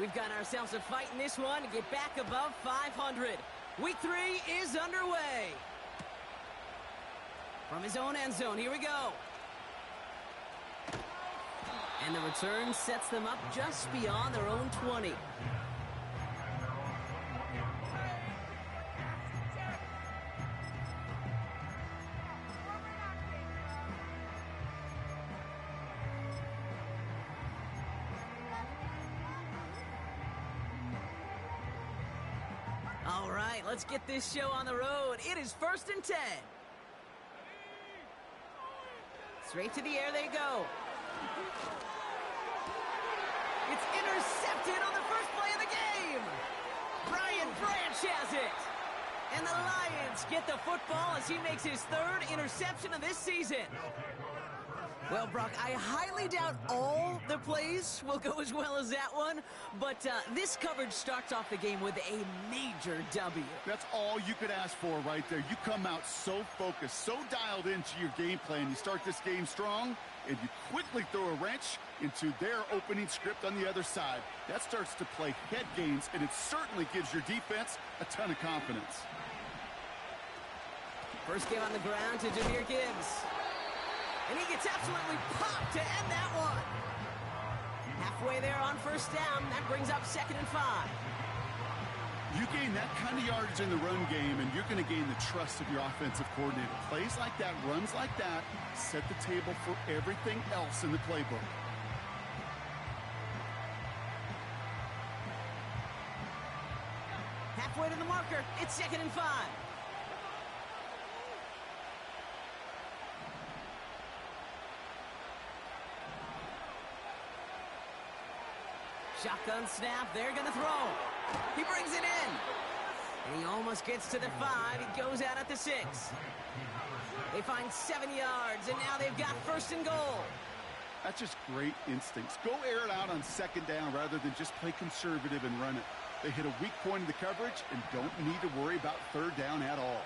We've got ourselves a fight in this one to get back above 500. Week 3 is underway. From his own end zone, here we go. And the return sets them up just beyond their own 20. All right, let's get this show on the road. It is 1st and 10. Straight to the air they go. It's intercepted on the first play of the game. Brian Branch has it. And the Lions get the football as he makes his 3rd interception of this season. Well, Brock, I highly doubt all the plays will go as well as that one, but this coverage starts off the game with a major W. That's all you could ask for right there. You come out so focused, so dialed into your game plan. You start this game strong, and you quickly throw a wrench into their opening script on the other side. That starts to play head games, and it certainly gives your defense a ton of confidence. First game on the ground to Jahmyr Gibbs. And he gets absolutely popped to end that one. Halfway there on 1st down. That brings up 2nd and 5. You gain that kind of yardage in the run game, and you're going to gain the trust of your offensive coordinator. Plays like that, runs like that, set the table for everything else in the playbook. Halfway to the marker. It's 2nd and 5. Shotgun snap, they're going to throw. He brings it in. And he almost gets to the 5. He goes out at the 6. They find 7 yards, and now they've got 1st and goal. That's just great instincts. Go air it out on 2nd down rather than just play conservative and run it. They hit a weak point in the coverage and don't need to worry about 3rd down at all.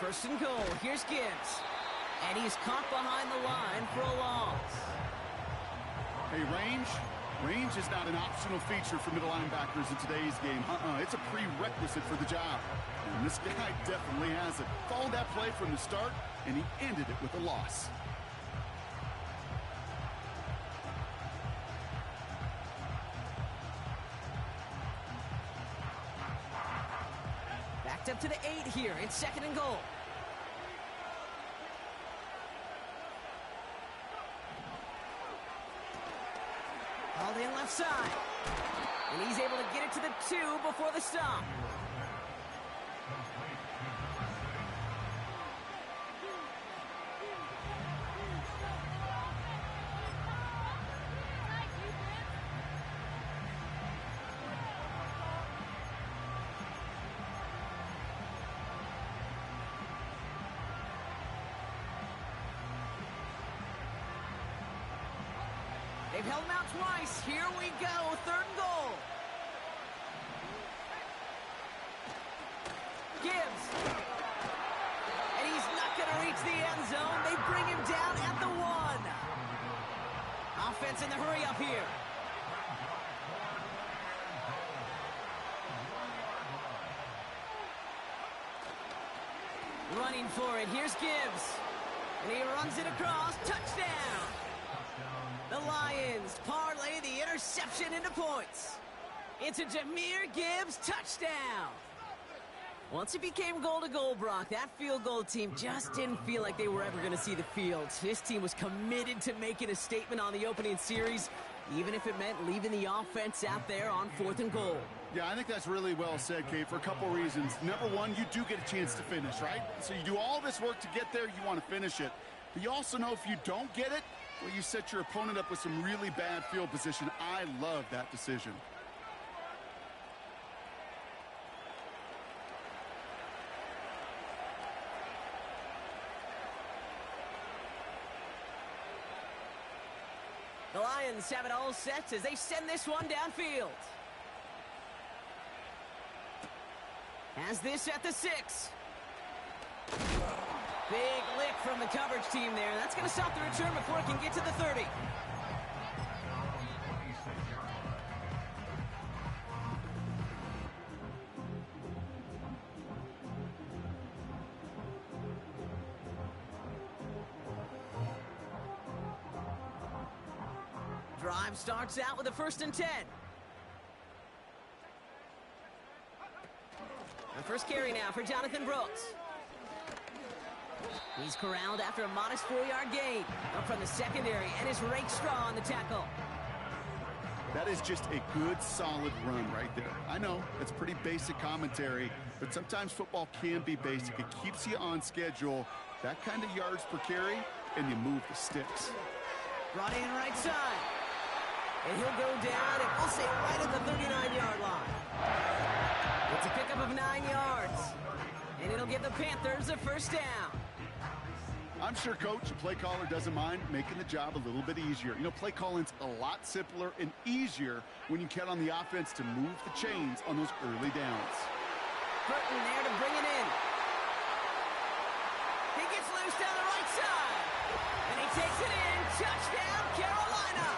1st and goal. Here's Gibbs. And he's caught behind the line for a loss. Hey, Range is not an optional feature for middle linebackers in today's game. It's a prerequisite for the job. And this guy definitely has it. Followed that play from the start, and he ended it with a loss. Backed up to the 8 here. It's 2nd and goal. Hauled in left side. And he's able to get it to the 2 before the stop. They've held him out twice. Here we go. 3rd and goal. Gibbs. And he's not going to reach the end zone. They bring him down at the 1. Offense in the hurry up here. Running for it. Here's Gibbs. And he runs it across. Touchdown. The Lions parlay the interception into points. It's a Jahmyr Gibbs touchdown. Once it became goal-to-goal, Brock, that field goal team just didn't feel like they were ever going to see the field. This team was committed to making a statement on the opening series, even if it meant leaving the offense out there on 4th and goal. Yeah, I think that's really well said, Kate, for a couple reasons. Number one, you do get a chance to finish, right? So you do all this work to get there, you want to finish it. But you also know if you don't get it, well, you set your opponent up with some really bad field position. I love that decision. The Lions have it all set as they send this one downfield. Has this at the 6. Big lick from the coverage team there. That's going to stop the return before it can get to the 30. Drive starts out with a 1st and 10. The first carry now for Jonathan Brooks. He's corralled after a modest 4-yard gain. Up from the secondary, and is raked straw on the tackle. That is just a good, solid run right there. I know, it's pretty basic commentary, but sometimes football can be basic. It keeps you on schedule. That kind of yards per carry, and you move the sticks. Brought in right side. And he'll go down, and we'll say right at the 39-yard line. It's a pickup of 9 yards. And it'll give the Panthers a 1st down. I'm sure Coach, the play caller, doesn't mind making the job a little bit easier. You know, play calling's a lot simpler and easier when you count on the offense to move the chains on those early downs. Burton there to bring it in. He gets loose down the right side. And he takes it in. Touchdown, Carolina.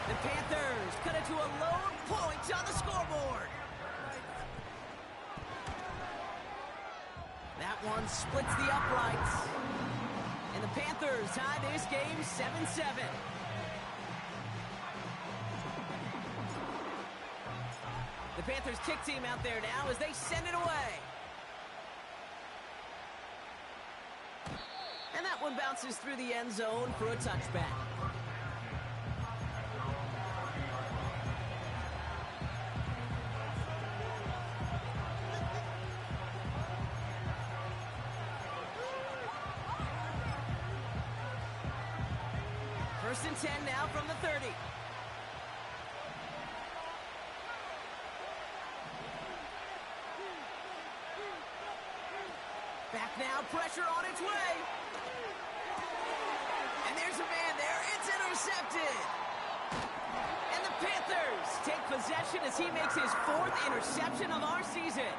The Panthers cut it to a low point on the scoreboard. That one splits the uprights. And the Panthers tie this game 7-7. The Panthers kick team out there now as they send it away. And that one bounces through the end zone for a touchback. First and 10 now from the 30. Back now, pressure on its way. And there's a man there. It's intercepted. And the Panthers take possession as he makes his 4th interception of our season.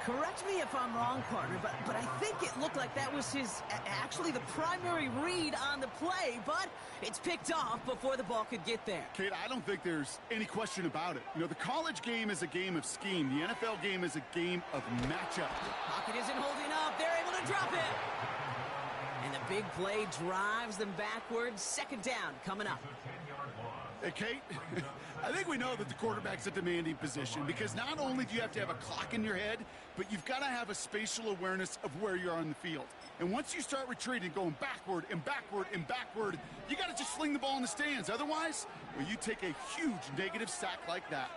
Correct me if I'm wrong, partner, but I think it looked like that was his, actually the primary read on the play, but it's picked off before the ball could get there. Kate, I don't think there's any question about it. You know, the college game is a game of scheme. The NFL game is a game of matchup. Pocket isn't holding up. They're able to drop it. And the big play drives them backwards. 2nd down coming up. Hey, Kate, I think we know that the quarterback's a demanding position because not only do you have to have a clock in your head, but you've got to have a spatial awareness of where you are on the field. And once you start retreating, going backward and backward and backward, you got to just sling the ball in the stands. Otherwise, well, you take a huge negative sack like that.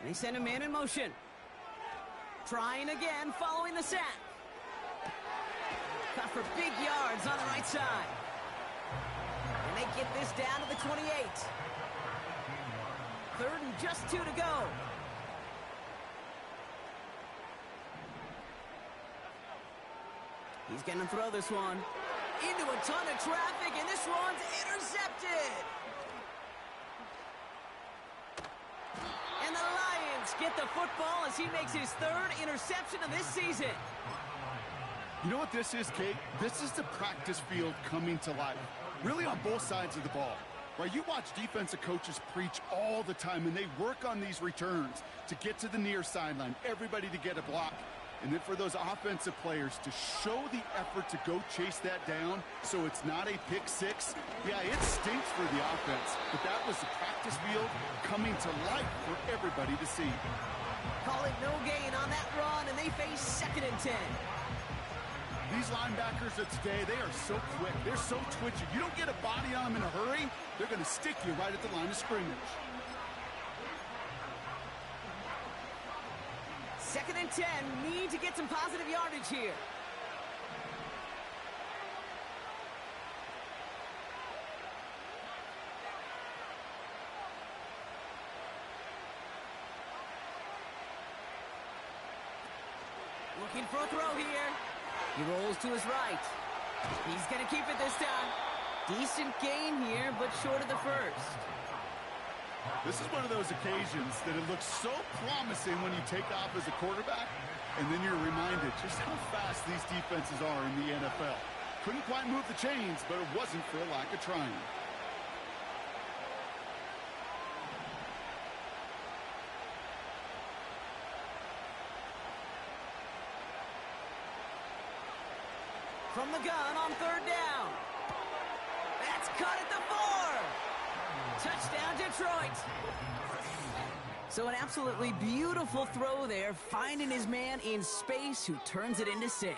They send a man in motion. Trying again following the sack. Cut for big yards on the right side. And they get this down to the 28. 3rd and just 2 to go. He's going to throw this one into a ton of traffic, and this one's intercepted. And the Lions get the football as he makes his 3rd interception of this season. You know what this is, Kate? This is the practice field coming to life. Really on both sides of the ball. Right, you watch defensive coaches preach all the time, and they work on these returns to get to the near sideline, everybody to get a block. And then for those offensive players to show the effort to go chase that down so it's not a pick six, yeah, it stinks for the offense. But that was the practice field coming to life for everybody to see. Call it no gain on that run, and they face 2nd and 10. These linebackers of today, they are so quick. They're so twitchy. You don't get a body on them in a hurry, they're going to stick you right at the line of scrimmage. 2nd and 10, need to get some positive yardage here. Looking for a throw here. He rolls to his right. He's going to keep it this time. Decent gain here, but short of the 1st. This is one of those occasions that it looks so promising when you take off as a quarterback, and then you're reminded just how fast these defenses are in the NFL. Couldn't quite move the chains, but it wasn't for a lack of trying. From the gun on 3rd down. That's cut at the 4. Touchdown, Detroit. So an absolutely beautiful throw there, finding his man in space who turns it into 6.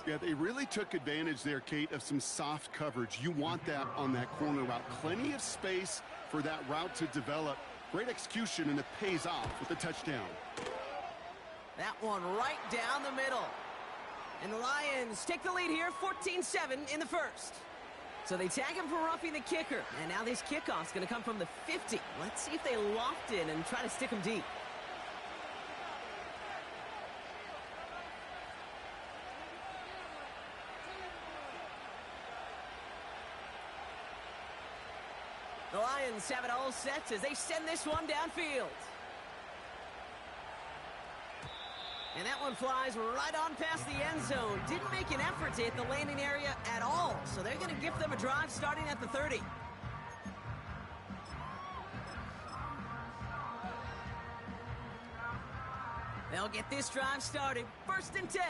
Yeah, they really took advantage there, Kate, of some soft coverage. You want that on that corner route. Plenty of space for that route to develop. Great execution, and it pays off with the touchdown. That one right down the middle. And the Lions take the lead here, 14-7 in the first. So they tag him for roughing the kicker. And now this kickoff's going to come from the 50. Let's see if they loft in and try to stick him deep. The Lions have it all set as they send this one downfield. And that one flies right on past the end zone. Didn't make an effort to hit the landing area at all. So they're going to give them a drive starting at the 30. They'll get this drive started. 1st and 10.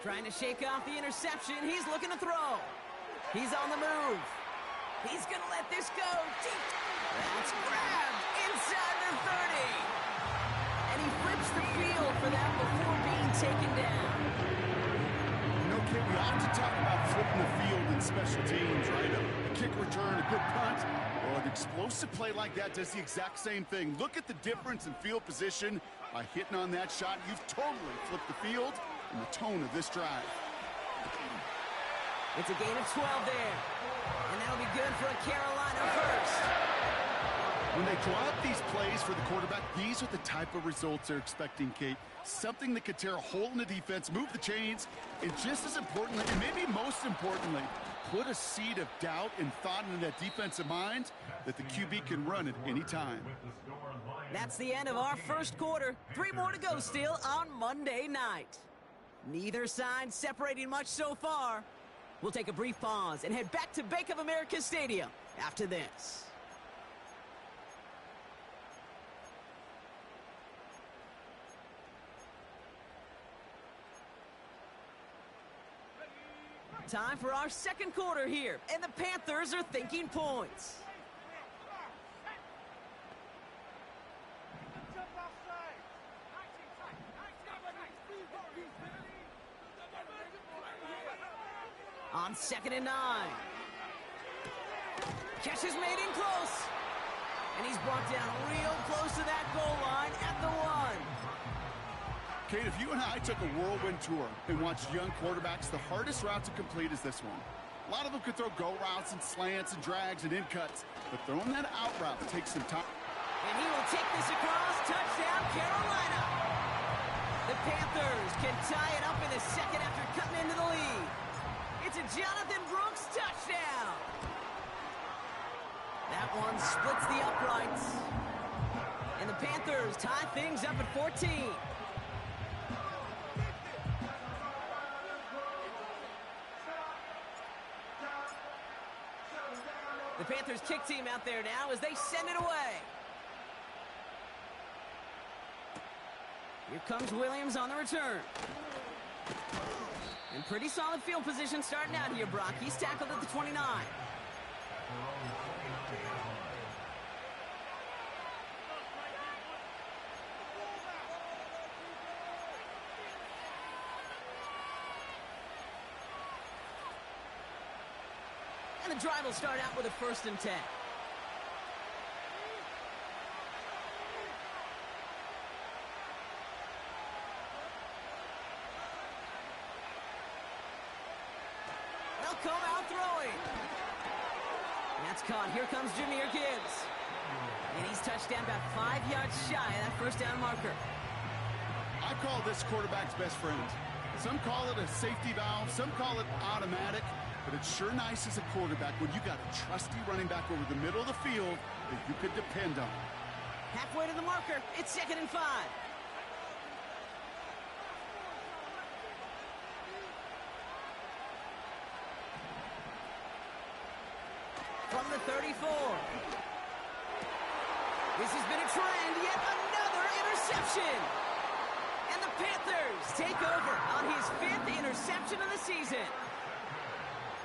Trying to shake off the interception. He's looking to throw. He's on the move. He's going to let this go deep. That's grabbed inside the 30. And he flips the field for them before being taken down. You know, Kate, we often talk about flipping the field in special teams, right? A kick return, a good punt. Well, an explosive play like that does the exact same thing. Look at the difference in field position by hitting on that shot. You've totally flipped the field and the tone of this drive. It's a gain of 12 there. And that'll be good for a Carolina first. When they draw up these plays for the quarterback, these are the type of results they're expecting, Kate. Something that could tear a hole in the defense, move the chains, and just as importantly, and maybe most importantly, put a seed of doubt and thought into that defensive mind that the QB can run at any time. That's the end of our first quarter. 3 more to go still on Monday night. Neither side separating much so far. We'll take a brief pause and head back to Bank of America Stadium after this. Time for our second quarter here, and the Panthers are thinking points. On 2nd and 9. Catch is made in close. And he's brought down real close to that goal line at the 1. Kate, if you and I took a whirlwind tour and watched young quarterbacks, the hardest route to complete is this one. A lot of them could throw go routes and slants and drags and in cuts, but throwing that out route takes some time. And he will take this across. Touchdown, Carolina. The Panthers can tie it up in the second after cutting into the lead. It's a Jonathan Brooks touchdown. That one splits the uprights. And the Panthers tie things up at 14. The Panthers kick team out there now as they send it away. Here comes Williams on the return. And pretty solid field position starting out here, Brock. He's tackled at the 29. And the drive will start out with a 1st and 10. They'll come out throwing. That's caught. Here comes Jahmyr Gibbs. And he's touched down about 5 yards shy of that 1st down marker. I call this quarterback's best friend. Some call it a safety valve, some call it automatic, but it's sure nice as a quarterback when you got a trusty running back over the middle of the field that you could depend on. Halfway to the marker, it's 2nd and 5. From the 34. This has been a trend, yet another interception. And the Panthers take over on his 5th interception of the season.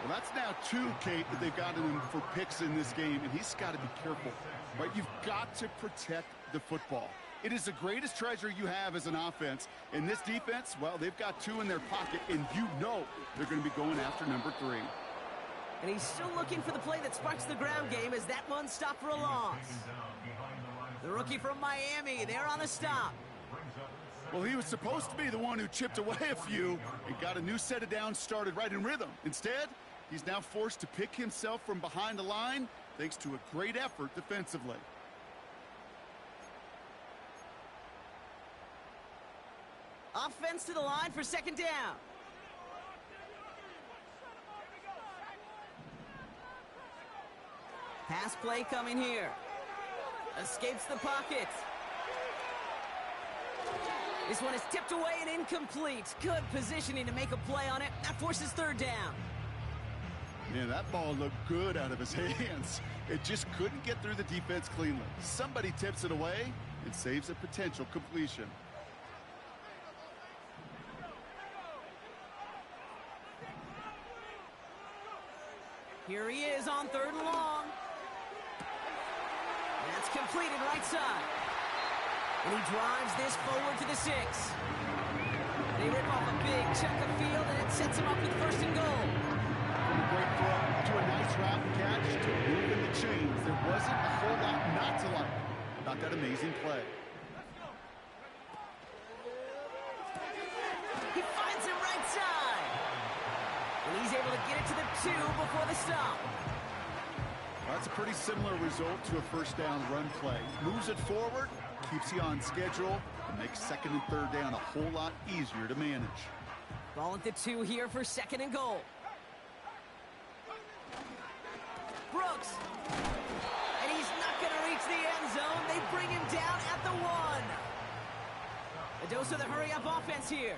Well, that's now two, Kate, that they've gotten him for picks in this game, and he's got to be careful, right? You've got to protect the football. It is the greatest treasure you have as an offense. In this defense, well, they've got two in their pocket, and you know they're going to be going after number 3. And he's still looking for the play that sparks the ground game as that one stopped for a loss. The rookie from Miami, they're on the stop. Well, he was supposed to be the one who chipped away a few and got a new set of downs started right in rhythm. Instead, he's now forced to pick himself from behind the line thanks to a great effort defensively. Offense to the line for second down. Pass play coming here. Escapes the pocket. This one is tipped away and incomplete. Good positioning to make a play on it. That forces third down. Man, that ball looked good out of his hands. It just couldn't get through the defense cleanly. Somebody tips it away and saves a potential completion. Here he is on third and long. That's completed right side. And he drives this forward to the 6. They rip off a big chunk of field, and it sets him up with first and goal. From a great throw to a nice route catch to moving the chains. There wasn't a whole lot not to like about that amazing play. He finds him right side. And he's able to get it to the 2 before the stop. Well, that's a pretty similar result to a first down run play. Moves it forward, keeps you on schedule, and makes second and third down a whole lot easier to manage. Ball at the 2 here for second and goal. Brooks. And he's not going to reach the end zone. They bring him down at the 1. A dose of the hurry-up offense here.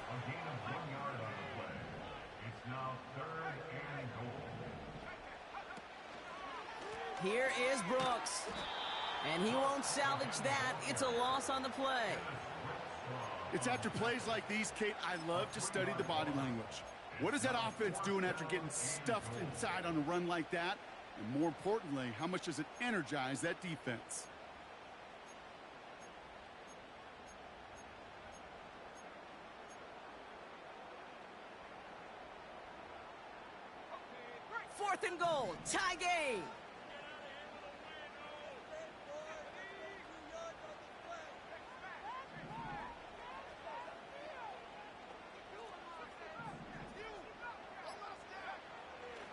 Here is Brooks. And he won't salvage that. It's a loss on the play. It's after plays like these, Kate, I love to study the body language. What is that offense doing after getting stuffed inside on a run like that? And more importantly, how much does it energize that defense? Fourth and goal, tie game.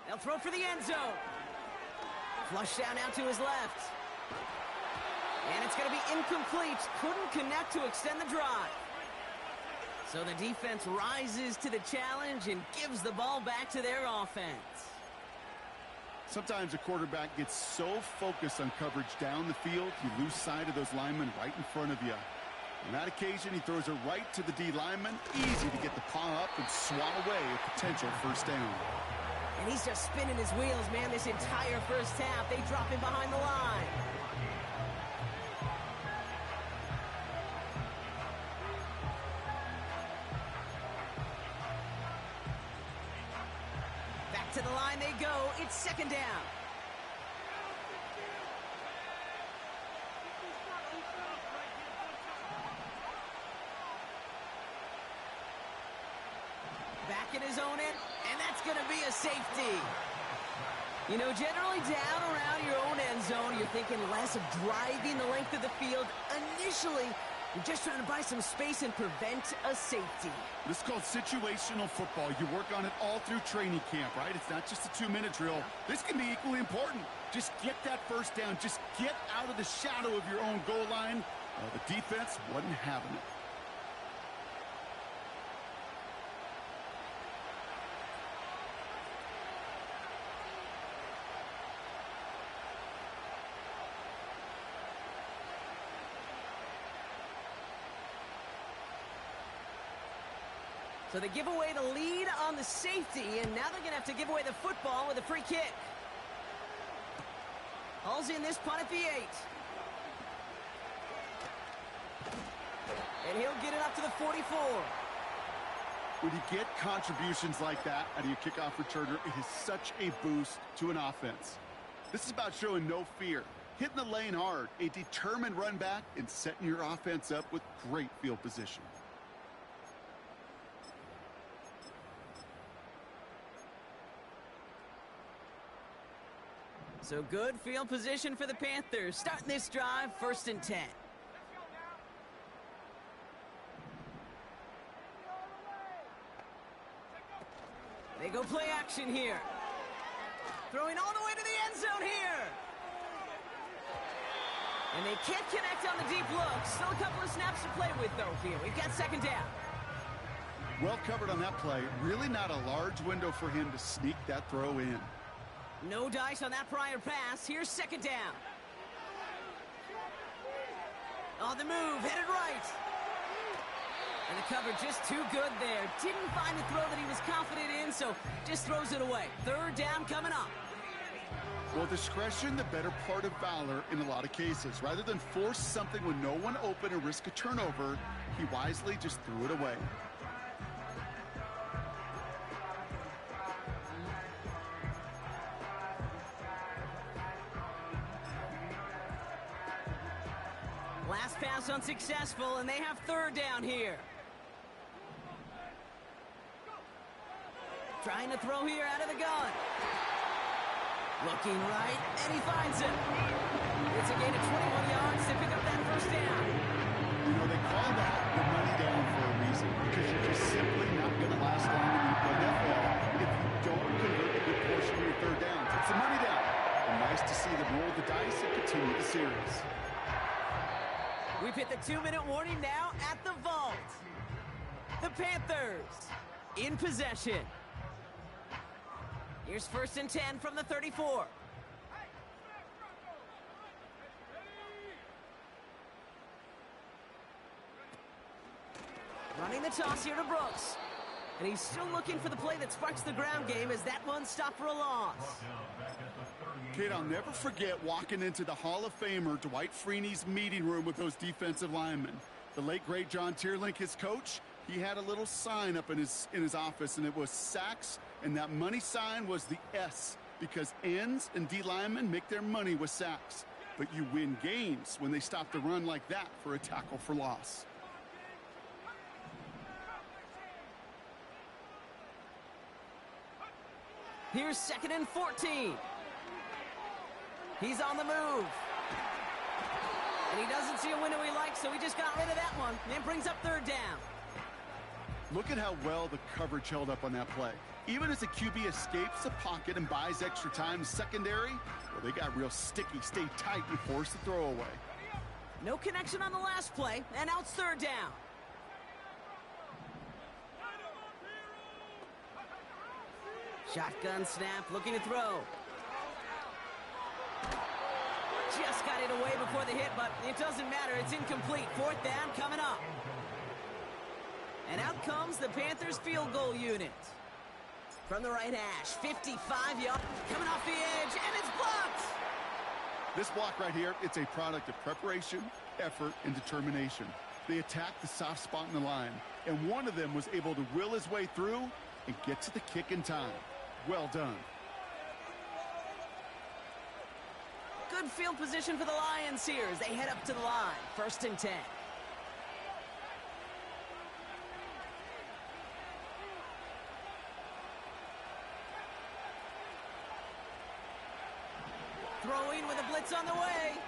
They'll throw for the end zone. Flush down out to his left. And it's going to be incomplete. Couldn't connect to extend the drive. So the defense rises to the challenge and gives the ball back to their offense. Sometimes a quarterback gets so focused on coverage down the field, you lose sight of those linemen right in front of you. On that occasion, he throws it right to the D lineman. Easy to get the paw up and swat away a potential first down. And he's just spinning his wheels, man, this entire first half. They drop him behind the line. Back to the line they go. It's second down. Back in his own end, and that's going to be a safety. You know, generally down around your own end zone, you're thinking less of driving the length of the field. Initially, you're just trying to buy some space and prevent a safety. This is called situational football. You work on it all through training camp, right? It's not just a 2-minute drill. This can be equally important. Just get that first down. Just get out of the shadow of your own goal line. The defense wasn't having it. So they give away the lead on the safety, and now they're going to have to give away the football with a free kick. Hauls in this punt at the 8. And he'll get it up to the 44. When you get contributions like that out of your kickoff returner, it is such a boost to an offense. This is about showing no fear, hitting the lane hard, a determined run back, and setting your offense up with great field position. So good field position for the Panthers. Starting this drive, 1st and 10. They go play action here. Throwing all the way to the end zone here. And they can't connect on the deep look. Still a couple of snaps to play with, though, here. We've got 2nd down. Well covered on that play. Really not a large window for him to sneak that throw in. No dice on that prior pass. Here's 2nd down. On the move, headed right. And the cover just too good there. Didn't find the throw that he was confident in, so just throws it away. 3rd down coming up. Well, discretion, the better part of valor in a lot of cases. Rather than force something with no one open and risk a turnover, he wisely just threw it away. Last pass unsuccessful, and they have 3rd down here. Trying to throw here out of the gun. Looking right, and he finds it. It's a gain of 21 yards to pick up that 1st down. You know, they call that the money down for a reason, because you're just simply not going to last long in the NFL if you don't convert a good portion of your 3rd downs. It's the money down. And nice to see them roll the dice and continue the series. We've hit the 2-minute warning now at the vault. The Panthers in possession. Here's 1st and 10 from the 34. Running the toss here to Brooks. And he's still looking for the play that sparks the ground game as that one stopped for a loss. Kid, I'll never forget walking into the Hall of Famer Dwight Freeney's meeting room with those defensive linemen. The late, great John Tierlink, his coach, he had a little sign up in his office, and it was sacks, and that money sign was the S, because ends and D linemen make their money with sacks. But you win games when they stop the run like that for a tackle for loss. Here's 2nd and 14. He's on the move. And he doesn't see a window he likes, so he just got rid of that one. And brings up 3rd down. Look at how well the coverage held up on that play. Even as the QB escapes the pocket and buys extra time secondary, well, they got real sticky, stay tight, and force the throw away. No connection on the last play, and now it's 3rd down. Shotgun snap, looking to throw. Just got it away before the hit, but it doesn't matter. It's incomplete. 4th down coming up. And out comes the Panthers field goal unit. From the right hash, 55 yards, coming off the edge, and it's blocked. This block right here, it's a product of preparation, effort, and determination. They attacked the soft spot in the line, and one of them was able to will his way through and get to the kick in time. Well done. Good field position for the Lions here as they head up to the line. 1st and 10. Throwing with a blitz on the way.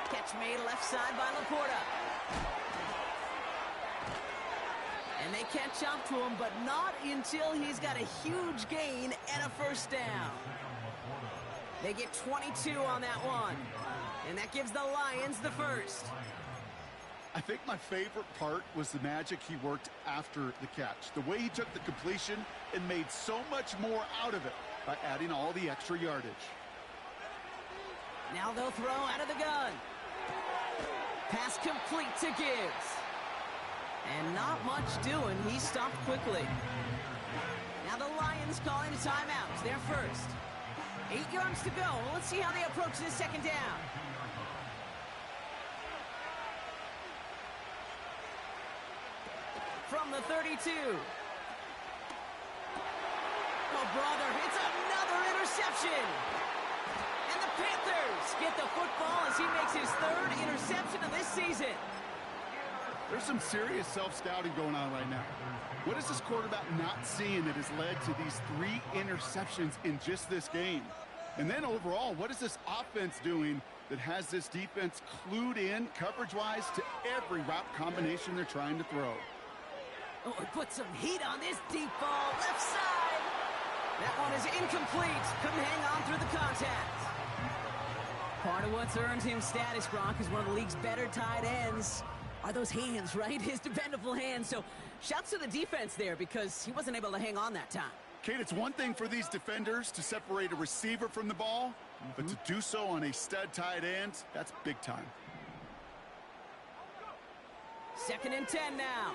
Catch made left side by Laporta. And they catch up to him, but not until he's got a huge gain and a 1st down. They get 22 on that one. And that gives the Lions the 1st. I think my favorite part was the magic he worked after the catch. The way he took the completion and made so much more out of it by adding all the extra yardage. Now they'll throw out of the gun. Pass complete to Gibbs. And not much doing. He stopped quickly. Now the Lions calling a timeout. They're 1st. 8 yards to go. Let's see how they approach this 2nd down. from the 32. Oh, brother, it's another interception. And the Panthers get the football as he makes his third interception of this season. There's some serious self-scouting going on right now. What is this quarterback not seeing that has led to these 3 interceptions in just this game? And then overall, what is this offense doing that has this defense clued in coverage-wise to every route combination they're trying to throw? Oh, he put some heat on this deep ball, left side. That one is incomplete. Couldn't hang on through the contact. Part of what's earned him status, Gronk, is one of the league's better tight ends. Are those hands, right? His dependable hands. So shouts to the defense there because he wasn't able to hang on that time. Kate, it's one thing for these defenders to separate a receiver from the ball, but to do so on a stud tight end, that's big time. 2nd and 10 now.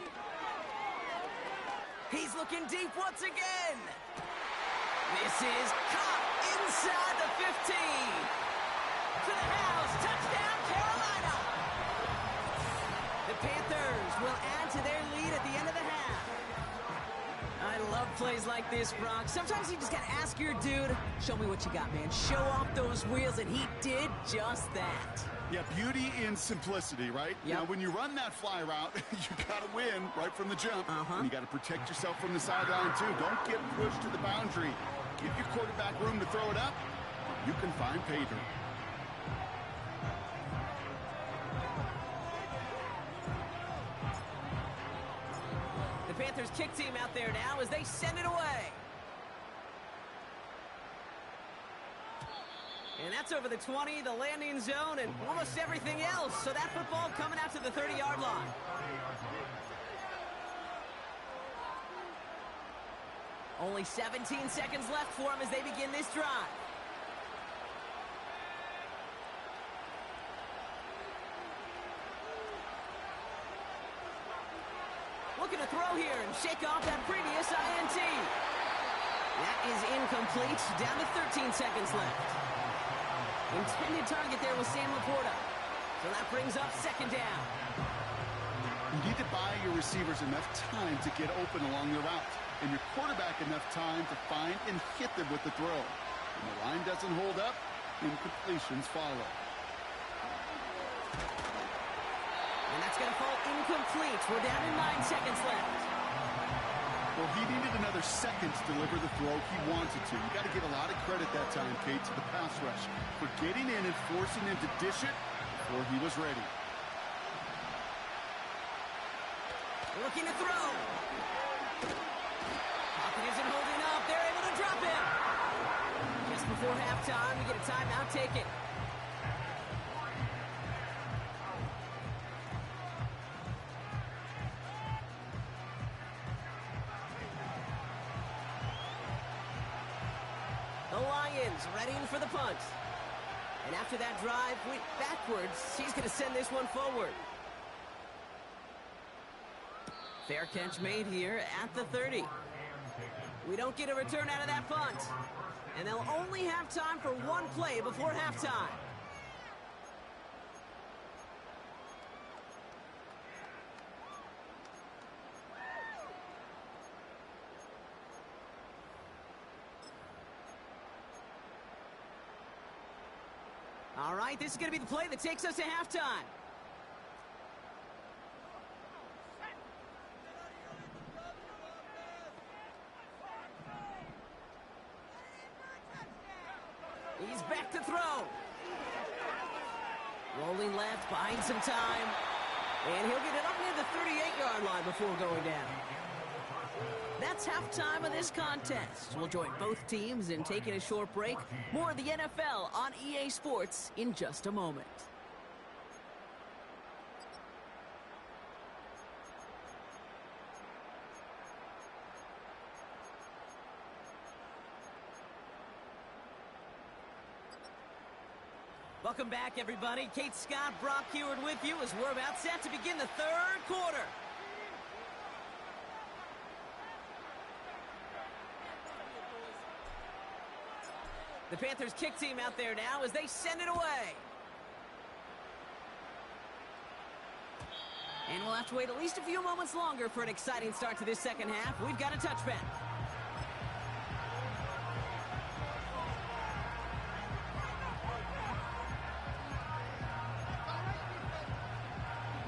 He's looking deep once again. This is caught inside the 15. To the house. Touchdown, Carolina. The Panthers will add to their lead at the end of the half. I love plays like this, Brock. Sometimes you just got to ask your dude, show me what you got, man. Show off those wheels, and he did just that. Yeah, beauty in simplicity, right? Yep. Now, when you run that fly route, you got to win right from the jump. And you got to protect yourself from the sideline, too. Don't get pushed to the boundary. Give your quarterback room to throw it up. You can find pay dirt. The Panthers kick team out there now as they send it away. And that's over the 20, the landing zone, and almost everything else. So that football coming out to the 30-yard line. Only 17 seconds left for him as they begin this drive. Looking to throw here and shake off that previous INT. That is incomplete. Down to 13 seconds left. Intended target there was Sam Laporta. So that brings up 2nd down. You need to buy your receivers enough time to get open along the route, and your quarterback enough time to find and hit them with the throw. When the line doesn't hold up, incompletions follow. And that's going to fall incomplete. We're down to 9 seconds left. Well, he needed another second to deliver the throw he wanted to. You got to give a lot of credit that time, Kate, to the pass rush for getting in and forcing him to dish it before he was ready. Looking to throw. Pocket isn't holding up. They're able to drop him. Just before halftime, we get a timeout taken. The Lions readying for the punt. And after that drive went backwards, he's going to send this one forward. Fair catch made here at the 30. We don't get a return out of that punt. And they'll only have time for one play before halftime. All right, this is going to be the play that takes us to halftime. He's back to throw. Rolling left, buying some time. And he'll get it up near the 38-yard line before going down. That's halftime of this contest. We'll join both teams in taking a short break. More of the NFL on EA Sports in just a moment. Welcome back, everybody. Kate Scott, Brock Heward with you as we're about set to begin the third quarter. The Panthers kick team out there now as they send it away. And we'll have to wait at least a few moments longer for an exciting start to this second half. We've got a touchback.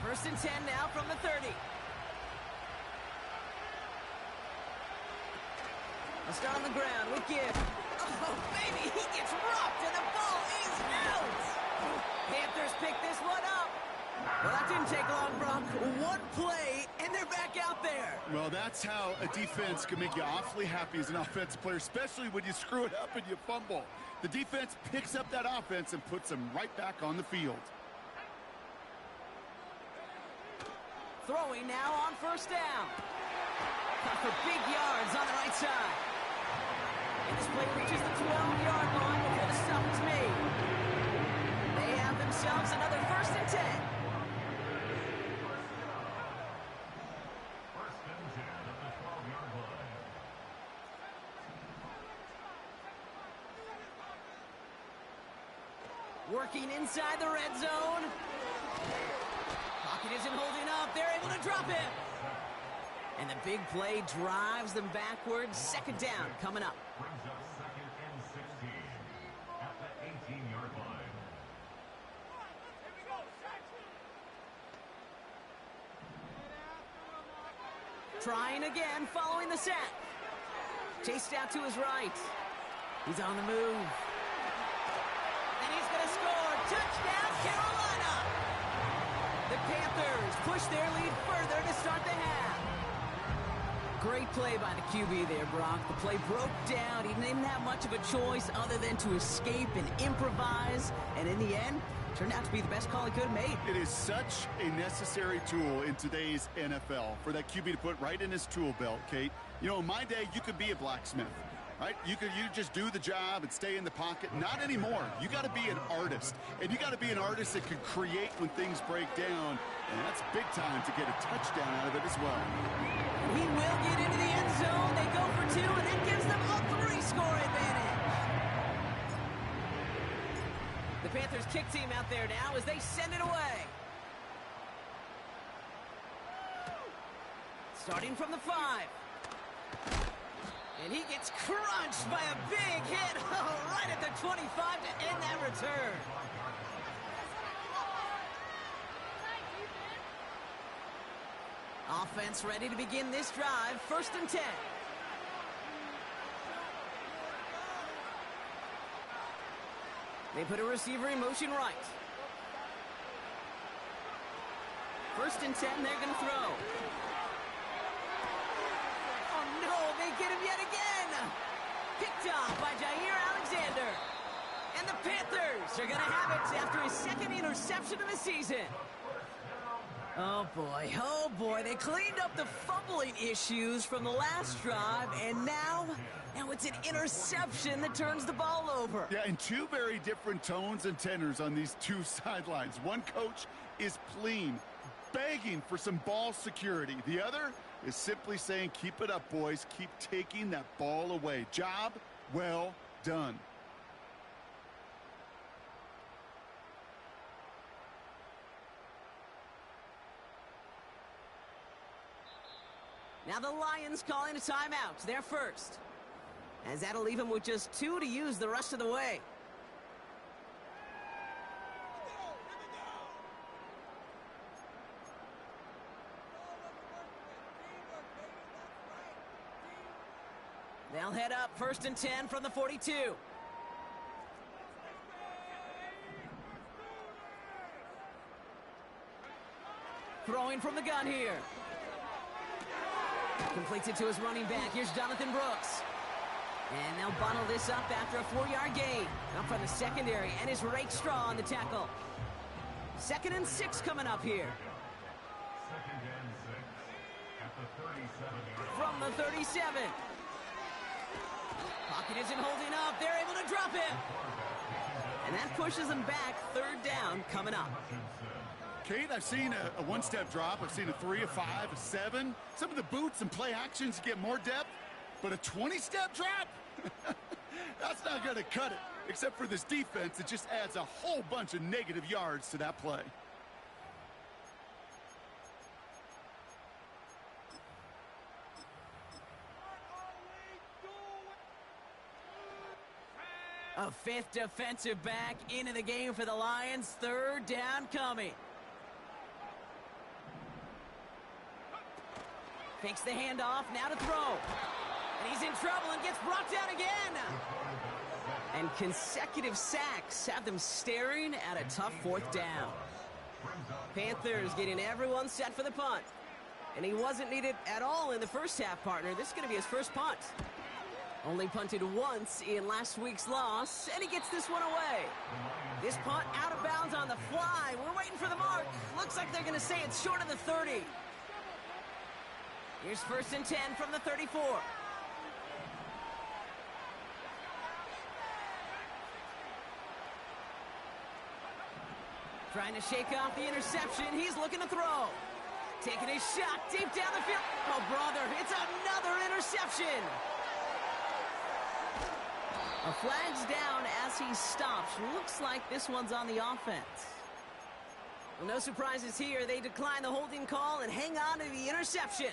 First and 10 now from the 30. I'll start on the ground with Gibb. Oh, baby, he gets rocked, and the ball is out. Panthers pick this one up. Well, that didn't take long, Brock. One play, and they're back out there. Well, that's how a defense can make you awfully happy as an offensive player, especially when you screw it up and you fumble. The defense picks up that offense and puts them right back on the field. Throwing now on first down. Cut for big yards on the right side. And this play reaches the 12-yard line before the stop is made. They have themselves another first and 10. Working inside the red zone. Pocket isn't holding up. They're able to drop it. And the big play drives them backwards. Second down coming up. Brings up second and 16 at the 18-yard line. Trying again following the sack. Chased out to his right. He's on the move. And he's going to score. Touchdown, Carolina! The Panthers push their lead further to start the half. Great play by the QB there, Brock. The play broke down. He didn't have much of a choice other than to escape and improvise. And in the end, turned out to be the best call he could have made. It is such a necessary tool in today's NFL for that QB to put right in his tool belt, Kate. You know, in my day, you could be a blacksmith, right? You just do the job and stay in the pocket. Not anymore. You got to be an artist. And you got to be an artist that can create when things break down. And that's big time to get a touchdown out of it as well. He will get into the end zone. They go for two, and that gives them a 3-score advantage. The Panthers kick team out there now as they send it away. Starting from the 5. And he gets crunched by a big hit right at the 25 to end that return. Offense ready to begin this drive. First and 10. They put a receiver in motion right. First and 10, they're going to throw. Oh, no, they get him yet again. Picked off by Jair Alexander. And the Panthers are going to have it after his second interception of the season. Oh, boy. They cleaned up the fumbling issues from the last drive, and now it's an interception that turns the ball over. Yeah, and two very different tones and tenors on these two sidelines. One coach is pleading, begging for some ball security. The other is simply saying, keep it up, boys. Keep taking that ball away. Job well done. Now the Lions calling a timeout. They're first. As that'll leave them with just 2 to use the rest of the way. They'll head up first and 10 from the 42. Throwing from the gun here. Completes it to his running back. Here's Jonathan Brooks. And they'll bundle this up after a 4-yard gain. Up from the secondary, and is Rakestraw on the tackle. 2nd and 6 coming up here. 2nd and 6 at the 37. From the 37. Pocket isn't holding up. They're able to drop it. And that pushes them back. 3rd down coming up. Kate, I've seen a one-step drop. I've seen a 3, a 5, a 7. Some of the boots and play actions get more depth. But a 20-step drop? That's not going to cut it. Except for this defense, it just adds a whole bunch of negative yards to that play. A fifth defensive back into the game for the Lions. Third down coming. Fakes the handoff, now to throw. And he's in trouble and gets brought down again. And consecutive sacks have them staring at a tough fourth down. Panthers getting everyone set for the punt. And he wasn't needed at all in the first half, partner. This is going to be his first punt. Only punted once in last week's loss, and he gets this one away. This punt out of bounds on the fly. We're waiting for the mark. Looks like they're going to say it's short of the 30. Here's 1st and 10 from the 34. Trying to shake off the interception. He's looking to throw. Taking a shot deep down the field. Oh, brother, it's another interception. A flag's down as he stops. Looks like this one's on the offense. Well, no surprises here. They decline the holding call and hang on to the interception.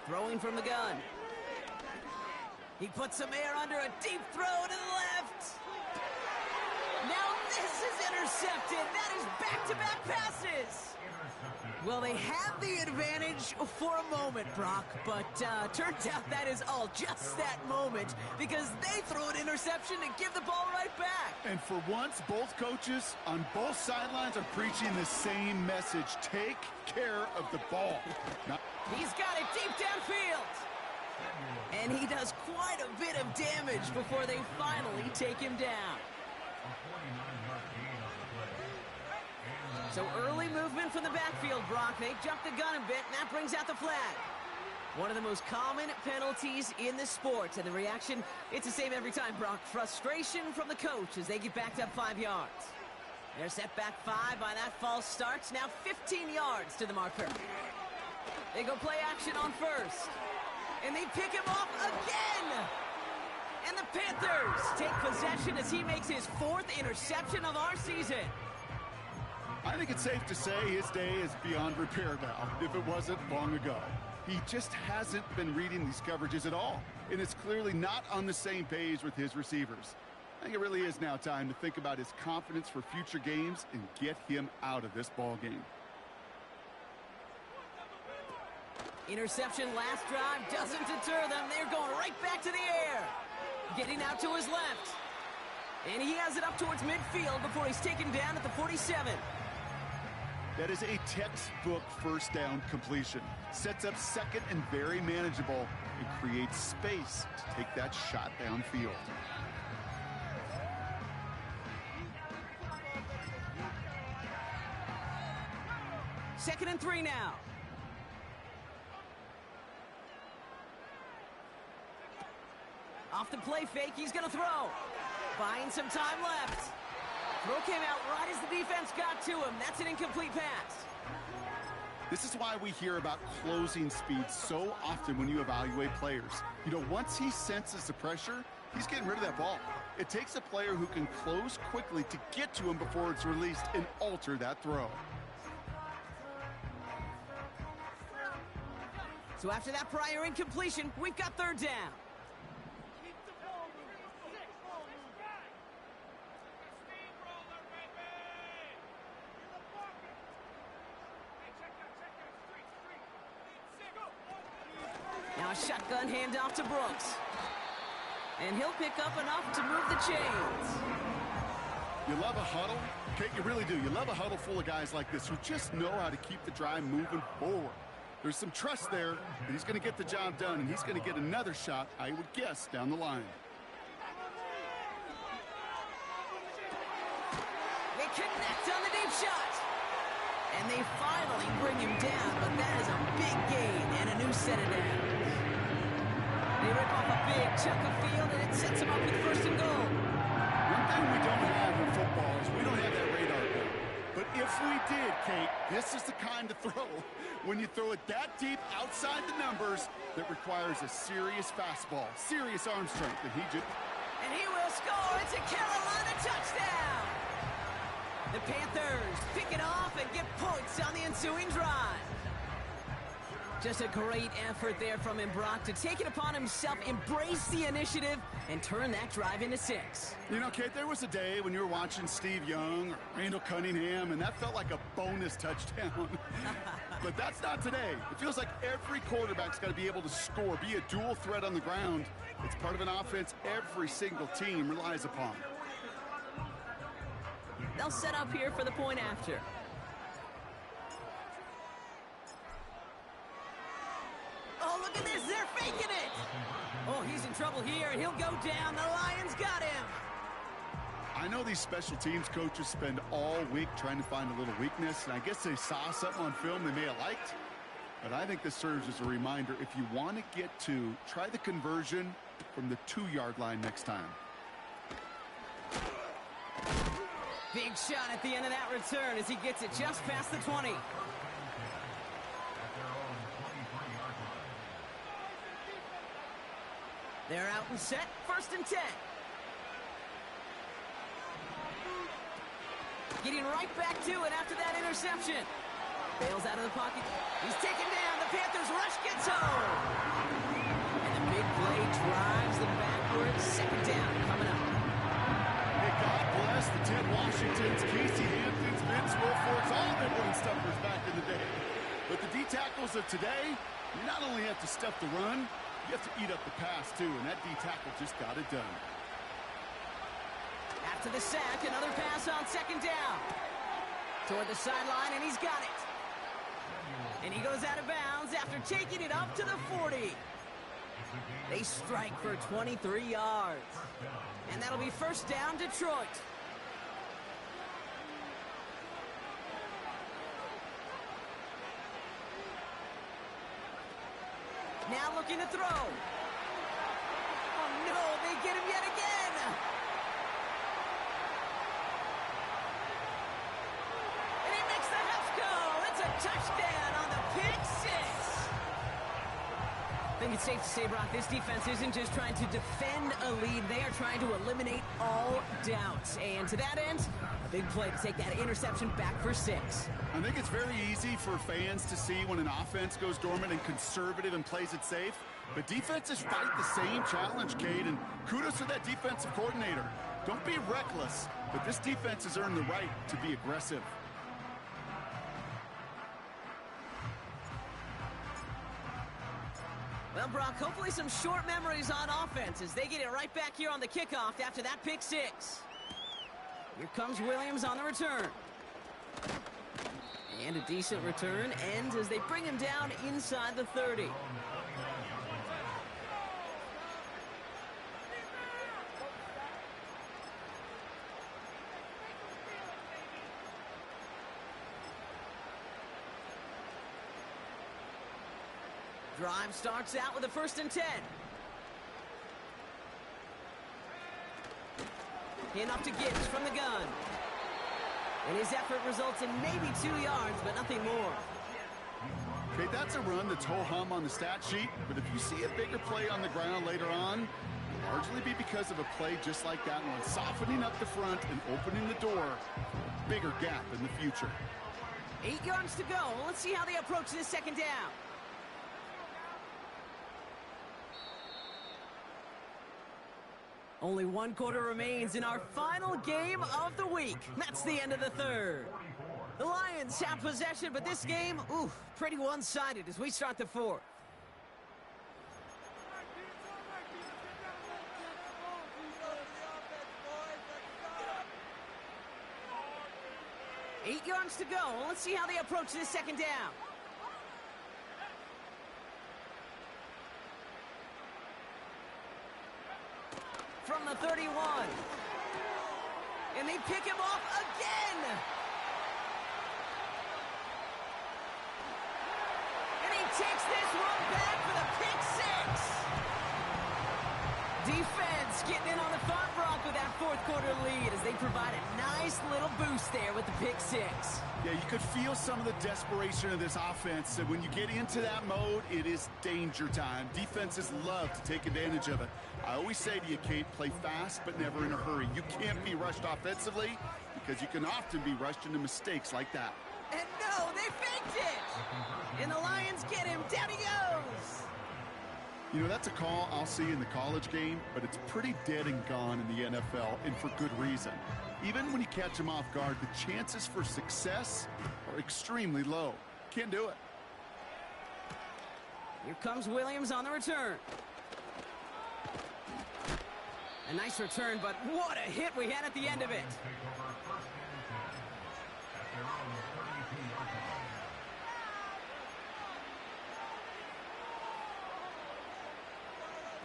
Throwing from the gun. He puts some air under a deep throw to the left. Now this is intercepted. That is back-to-back passes. Well, they have the advantage for a moment, Brock, but turns out that is all just that moment because they throw an interception and give the ball right back. And for once, both coaches on both sidelines are preaching the same message. Take care of the ball. He's got it deep downfield. And he does quite a bit of damage before they finally take him down. So early movement from the backfield, Brock. They jumped the gun a bit, and that brings out the flag. One of the most common penalties in the sport. And the reaction, it's the same every time, Brock. Frustration from the coach as they get backed up 5 yards. They're set back 5 by that false start. Now 15 yards to the marker. They go play action on first. And they pick him off again. And the Panthers take possession as he makes his 4th interception of our season. I think it's safe to say his day is beyond repair now, if it wasn't long ago. He just hasn't been reading these coverages at all, and it's clearly not on the same page with his receivers. I think it really is now time to think about his confidence for future games and get him out of this ball game. Interception last drive doesn't deter them. They're going right back to the air. Getting out to his left. And he has it up towards midfield before he's taken down at the 47. That is a textbook first down completion. Sets up second and very manageable and creates space to take that shot downfield. Second and 3 now. Off the play fake, he's going to throw. Buying some time left. Throw came out right as the defense got to him. That's an incomplete pass. This is why we hear about closing speed so often when you evaluate players. You know, once he senses the pressure, he's getting rid of that ball. It takes a player who can close quickly to get to him before it's released and alter that throw. So after that prior incompletion, we've got 3rd down. Now a shotgun handoff to Brooks. And he'll pick up enough to move the chains. You love a huddle? Okay, you really do. You love a huddle full of guys like this who just know how to keep the drive moving forward. There's some trust there that he's going to get the job done, and he's going to get another shot, I would guess, down the line. They connect on the deep shot. And they finally bring him down, but that is a big gain and a new set of downs. They rip off a big chunk of field, and it sets him up with first and goal. One thing we don't have in football is we don't have that radar gun. But if we did, Kate, this is the kind of throw, when you throw it that deep outside the numbers, that requires a serious fastball, serious arm strength, and he will score. It's a Carolina touchdown. The Panthers pick it off and get points on the ensuing drive. Just a great effort there from him, Brock, to take it upon himself, embrace the initiative, and turn that drive into 6. You know, Kate, there was a day when you were watching Steve Young or Randall Cunningham, and that felt like a bonus touchdown. But that's not today. It feels like every quarterback's got to be able to score, be a dual threat on the ground. It's part of an offense every single team relies upon. They'll set up here for the point after. Oh, look at this. They're faking it. Oh, he's in trouble here, and he'll go down. The Lions got him. I know these special teams coaches spend all week trying to find a little weakness, and I guess they saw something on film they may have liked. But I think this serves as a reminder, if you want to get to, try the conversion from the 2-yard line next time. Big shot at the end of that return as he gets it just past the 20. They're out and set, first and 10. Getting right back to it after that interception. Bails out of the pocket. He's taken down. The Panthers rush gets home. And the big play drives them backwards. Second down coming up. Hey, God bless the Ted Washingtons, Casey Hamptons, Vince Wilforks, all them run stuffers back in the day. But the D-tackles of today, you not only have to stuff the run, you have to eat up the pass, too, and that D-tackle just got it done. After the sack, another pass on second down. Toward the sideline, and he's got it. And he goes out of bounds after taking it up to the 40. They strike for 23 yards. And that'll be first down, Detroit. Now looking to throw. Oh, no, they get him yet again. And he makes the house go. It's a touchdown on the pick 6. I think it's safe to say, Brock, this defense isn't just trying to defend a lead. They are trying to eliminate all doubts. And to that end, a big play to take that interception back for 6. I think it's very easy for fans to see when an offense goes dormant and conservative and plays it safe. But defenses fight the same challenge, Cade, and kudos to that defensive coordinator. Don't be reckless, but this defense has earned the right to be aggressive. Well, Brock, hopefully some short memories on offense as they get it right back here on the kickoff after that pick 6. Here comes Williams on the return. And a decent return ends as they bring him down inside the 30. Drive starts out with a first and 10. Enough to Gibbs from the gun. And his effort results in maybe 2 yards, but nothing more. Okay, that's a run that's ho-hum on the stat sheet, but if you see a bigger play on the ground later on, it'll largely be because of a play just like that one, softening up the front and opening the door for a bigger gap in the future. 8 yards to go. Let's see how they approach this second down. Only 1 quarter remains in our final game of the week. That's the end of the third. The Lions have possession, but this game, pretty one-sided as we start the fourth. Eight yards to go. Let's see how they approach this second down. From the 31. And they pick him off again. And he takes this one back for the pick 6. defense getting in on the front rock with that fourth quarter lead as they provide a nice little boost there with the pick six. Yeah, you could feel some of the desperation of this offense. And when you get into that mode, it is danger time. Defenses love to take advantage of it. I always say to you, Kate, play fast but never in a hurry. You can't be rushed offensively because you can often be rushed into mistakes like that. And no, they faked it! And the Lions get him. Down he goes! You know, that's a call I'll see in the college game, but it's pretty dead and gone in the NFL, and for good reason. Even when you catch him off guard, the chances for success are extremely low. Can't do it. Here comes Williams on the return. A nice return, but what a hit we had at the end of it.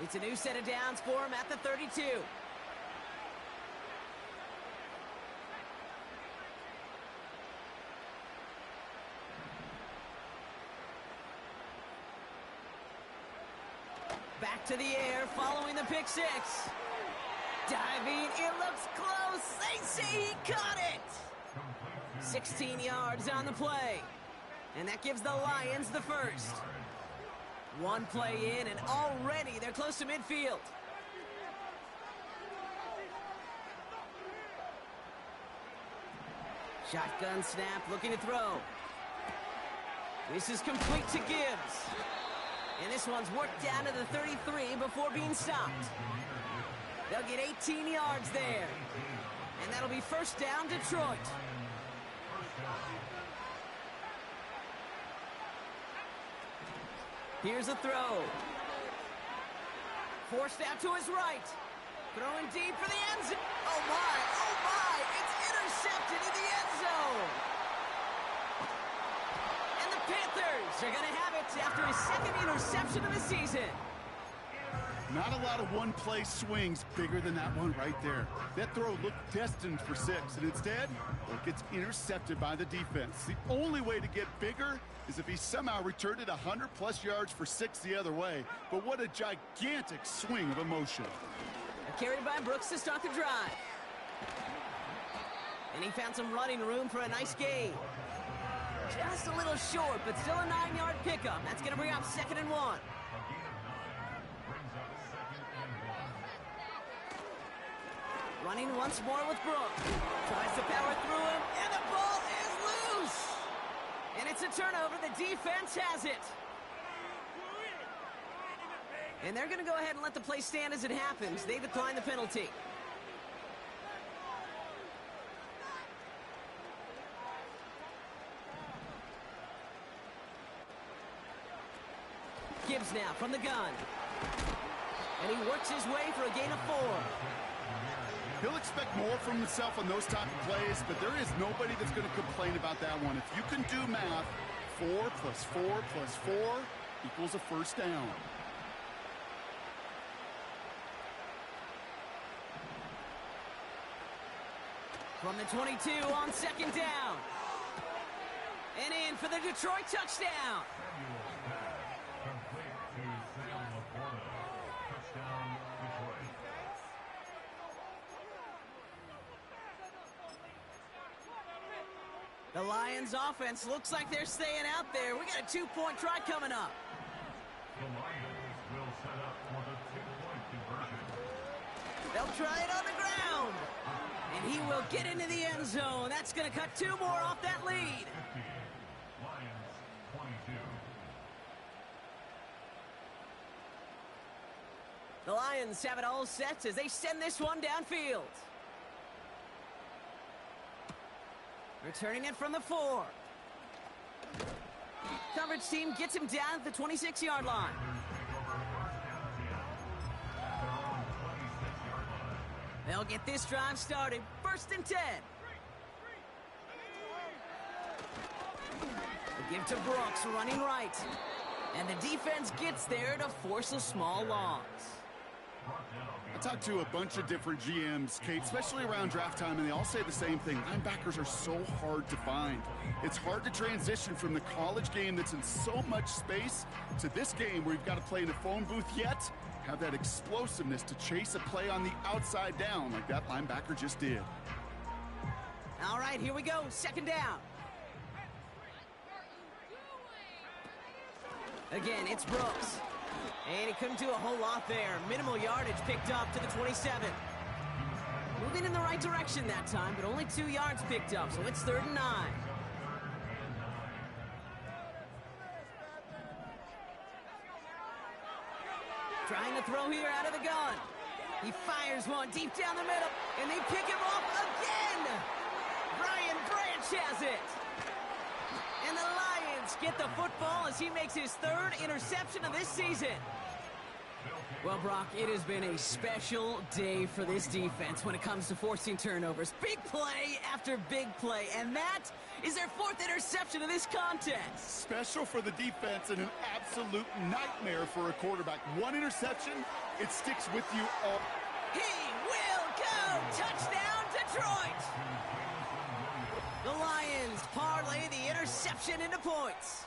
It's a new set of downs for him at the 32. Back to the air, following the pick six. Diving, it looks close. They say he caught it. 16 yards on the play. And that gives the Lions the first. One play in, and already they're close to midfield. Shotgun snap, looking to throw. This is complete to Gibbs. And this one's worked down to the 33 before being stopped. They'll get 18 yards there. And that'll be first down, Detroit. Here's a throw. Forced out to his right. Throwing deep for the end zone. Oh my, it's intercepted in the end zone. And the Panthers are going to have it after his second interception of the season. Not a lot of one-play swings bigger than that one right there. That throw looked destined for 6, and instead, it gets intercepted by the defense. The only way to get bigger is if he somehow returned it 100-plus yards for 6 the other way. But what a gigantic swing of emotion. A carry by Brooks to start the drive. And he found some running room for a nice gain. Just a little short, but still a 9-yard pickup. That's going to bring up 2nd and 1. Running once more with Brooks. Tries to power through him, and the ball is loose! And it's a turnover. The defense has it. And they're going to go ahead and let the play stand as it happens. They decline the penalty. Gibbs now from the gun. And he works his way for a gain of 4. He'll expect more from himself on those type of plays, but there is nobody that's going to complain about that one. If you can do math, 4 plus 4 plus 4 equals a first down. From the 22 on 2nd down. And in for the Detroit touchdown. The Lions offense looks like they're staying out there. We got a 2-point try coming up. The Lions will set up for the 2-point conversion. They'll try it on the ground. And he will get into the end zone. That's going to cut 2 more off that lead. 50, Lions 22. The Lions have it all set as they send this one downfield. Returning it from the 4. Coverage team gets him down at the 26-yard line. They'll get this drive started. 1st and 10. The give to Brooks, running right. And the defense gets there to force a small loss. I talked to a bunch of different GMs, Kate, especially around draft time, and they all say the same thing. Linebackers are so hard to find. It's hard to transition from the college game that's in so much space to this game where you've got to play in a phone booth, yet have that explosiveness to chase a play on the outside down like that linebacker just did. All right, here we go. Second down. Again, it's Brooks. And he couldn't do a whole lot there. Minimal yardage picked up to the 27. Moving in the right direction that time, but only 2 yards picked up, so it's 3rd and 9. Trying to throw here out of the gun. He fires one deep down the middle, and they pick him off again. Brian Branch has it. And the Lions get the football as he makes his 3rd interception of this season. Well, Brock, it has been a special day for this defense when it comes to forcing turnovers. Big play after big play, and that is their 4th interception of this contest. Special for the defense and an absolute nightmare for a quarterback. 1 interception, it sticks with you all. He will go! Touchdown, Detroit! The Lions parlay the interception into points.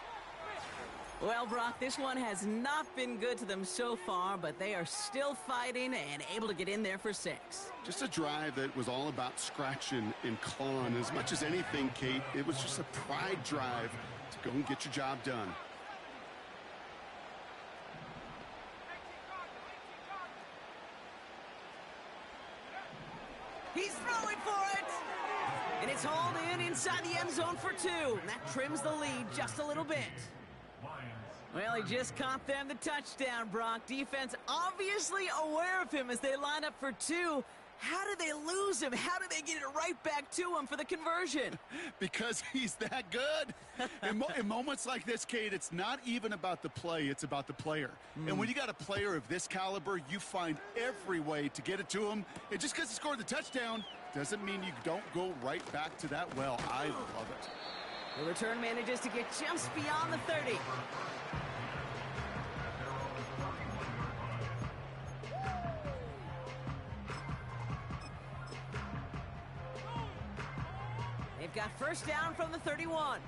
Well, Brock, this one has not been good to them so far, but they are still fighting and able to get in there for 6. Just a drive that was all about scratching and clawing. As much as anything, Kate, it was just a pride drive to go and get your job done. He's throwing for it! And it's hauled in inside the end zone for 2. And that trims the lead just a little bit. Well, he just caught them the touchdown, Brock. Defense obviously aware of him as they line up for 2. How do they lose him? How do they get it right back to him for the conversion? Because he's that good. In moments like this, Kate, it's not even about the play, it's about the player. And when you got a player of this caliber, you find every way to get it to him. And just because he scored the touchdown doesn't mean you don't go right back to that well. I love it. The return manages to get just beyond the 30. They've got first down from the 31.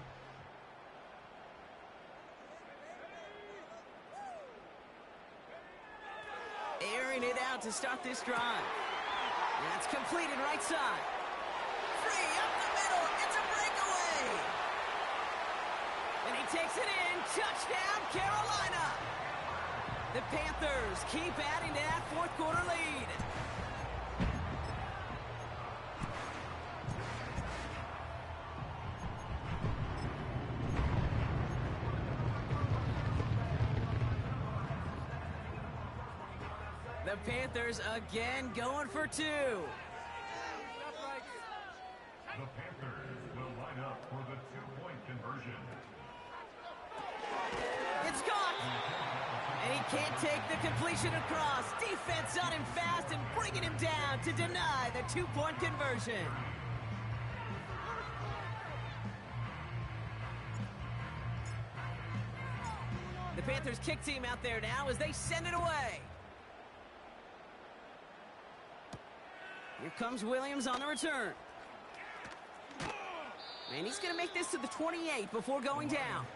Airing it out to start this drive. That's completed right side. Free up the middle. It's a breakaway. And he takes it in. Touchdown, Carolina. The Panthers keep adding to that 4th quarter lead. The Panthers again going for 2. The Panthers will line up for the 2-point conversion. It's caught. And he can't take the completion across. Defense on him fast and bringing him down to deny the 2-point conversion. The Panthers kick team out there now as they send it away. Here comes Williams on the return. And he's going to make this to the 28 before going down.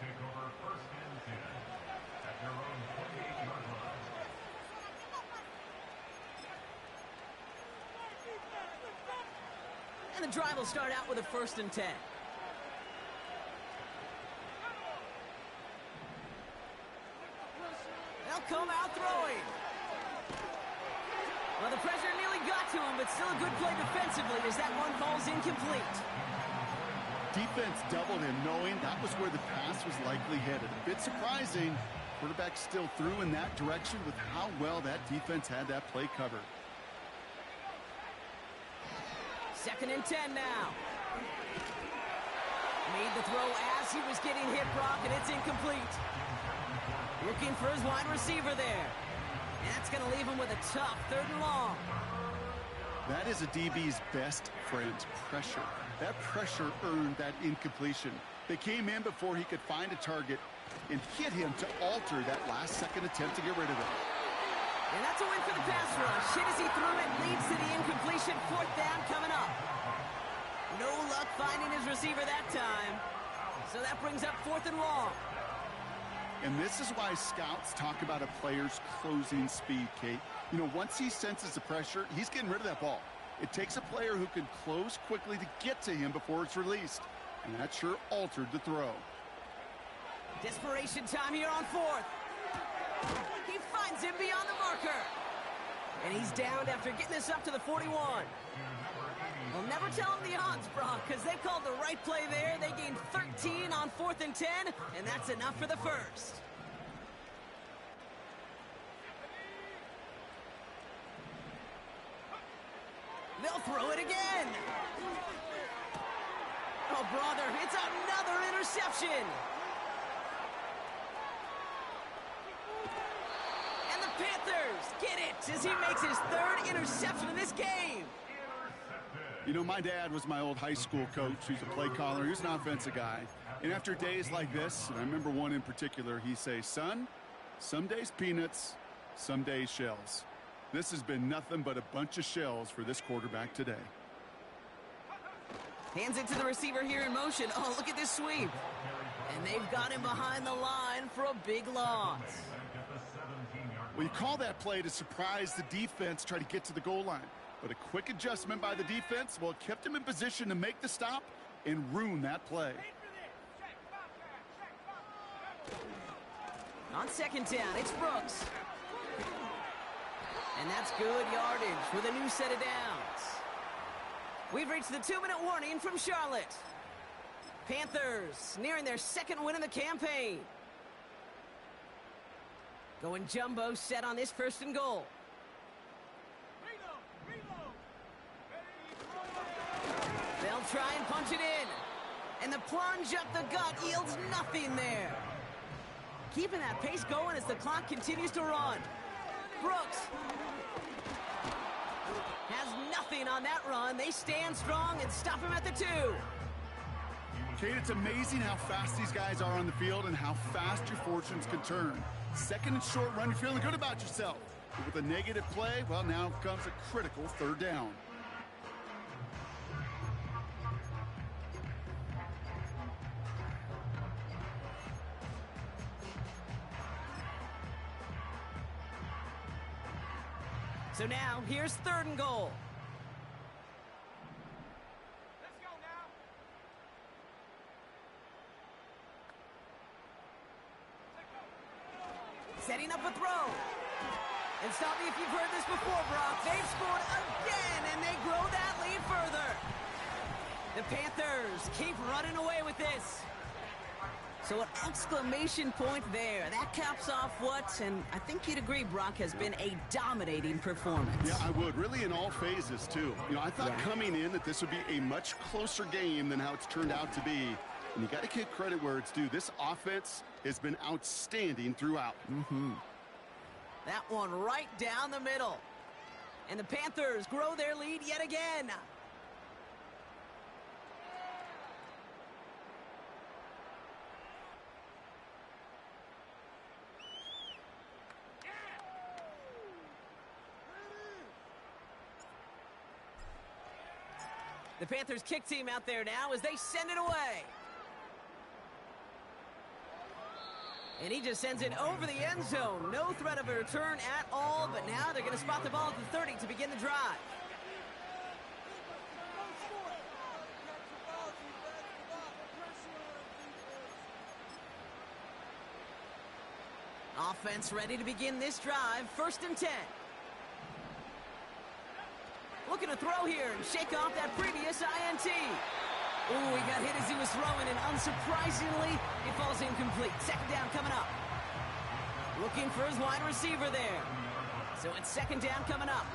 And the drive will start out with a 1st and 10. They'll come out throwing. Well, the pressure nearly got to him, but still a good play defensively as that one falls incomplete. Defense doubled him, knowing that was where the pass was likely headed. A bit surprising. Quarterback still threw in that direction with how well that defense had that play covered. 2nd and 10 now. Made the throw as he was getting hit, Brock, and it's incomplete. Looking for his wide receiver there. And that's going to leave him with a tough 3rd and long. That is a DB's best friend, pressure. That pressure earned that incompletion. They came in before he could find a target and hit him to alter that last-second attempt to get rid of it. And that's a win for the pass rush. Hit as he threw it, leads to the incompletion. 4th down coming up. No luck finding his receiver that time. So that brings up 4th and long. And this is why scouts talk about a player's closing speed, Kate. You know, once he senses the pressure, he's getting rid of that ball. It takes a player who can close quickly to get to him before it's released. And that sure altered the throw. Desperation time here on fourth. He finds him beyond the marker. And he's downed after getting this up to the 41. Well, never tell him the odds, Brock, because they called the right play there. They gained 13 on 4th and 10, and that's enough for the first. They'll throw it again. Oh, brother, it's another interception. And the Panthers get it as he makes his 3rd interception in this game. You know, my dad was my old high school coach. He's a play caller. He's an offensive guy. And after days like this, and I remember one in particular, he'd say, son, some days peanuts, some days shells. This has been nothing but a bunch of shells for this quarterback today. Hands it to the receiver here in motion. Oh, look at this sweep. And they've got him behind the line for a big loss. Well, you call that play to surprise the defense, try to get to the goal line. But a quick adjustment by the defense, well, it kept him in position to make the stop and ruin that play. On 2nd down, it's Brooks. And that's good yardage with a new set of downs. We've reached the 2-minute warning from Charlotte. Panthers nearing their 2nd win of the campaign. Going jumbo set on this 1st and goal. They'll try and punch it in. And the plunge up the gut yields nothing there. Keeping that pace going as the clock continues to run. Brooks has nothing on that run. They stand strong and stop him at the 2. Kate, it's amazing how fast these guys are on the field and how fast your fortunes can turn. 2nd and short run, you're feeling good about yourself. But with a negative play, well, now comes a critical 3rd down. So now, here's 3rd and goal. Let's go now. Setting up a throw. And stop me if you've heard this before, Brock. They've scored again, and they grow that lead further. The Panthers keep running away with this. So an exclamation point there. That caps off what, and I think you'd agree, Brock, has been a dominating performance. Yeah, I would. Really in all phases, too. You know, I thought coming in that this would be a much closer game than how it's turned out to be. And you got to give credit where it's due. This offense has been outstanding throughout. That one right down the middle. And the Panthers grow their lead yet again. The Panthers kick team out there now as they send it away. And he just sends it over the end zone. No threat of a return at all, but now they're going to spot the ball at the 30 to begin the drive. Offense ready to begin this drive. 1st and 10. Looking to throw here and shake off that previous INT. Ooh, he got hit as he was throwing, and unsurprisingly, it falls incomplete. 2nd down coming up. Looking for his wide receiver there. So it's 2nd down coming up.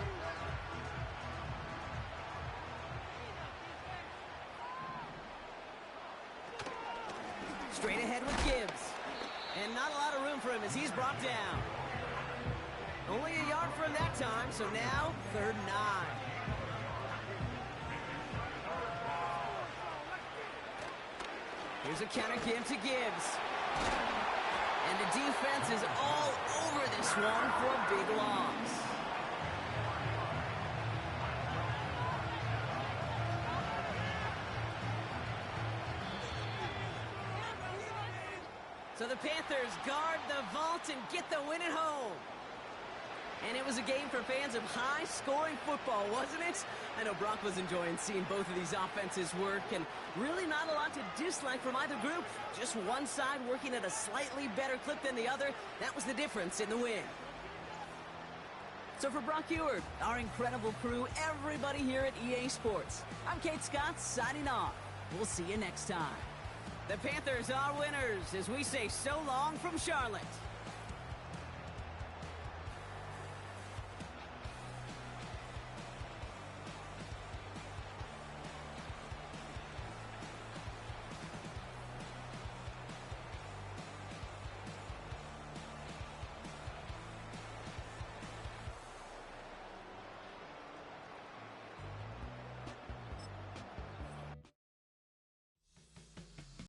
Straight ahead with Gibbs. And not a lot of room for him as he's brought down. Only a yard for him that time, so now 3rd and 9. Here's a counter give to Gibbs. And the defense is all over this one for a big loss. So the Panthers guard the vault and get the win at home. And it was a game for fans of high-scoring football, wasn't it? I know Brock was enjoying seeing both of these offenses work, and really not a lot to dislike from either group. Just one side working at a slightly better clip than the other. That was the difference in the win. So for Brock Ewart, our incredible crew, everybody here at EA Sports, I'm Kate Scott signing off. We'll see you next time. The Panthers are winners as we say so long from Charlotte.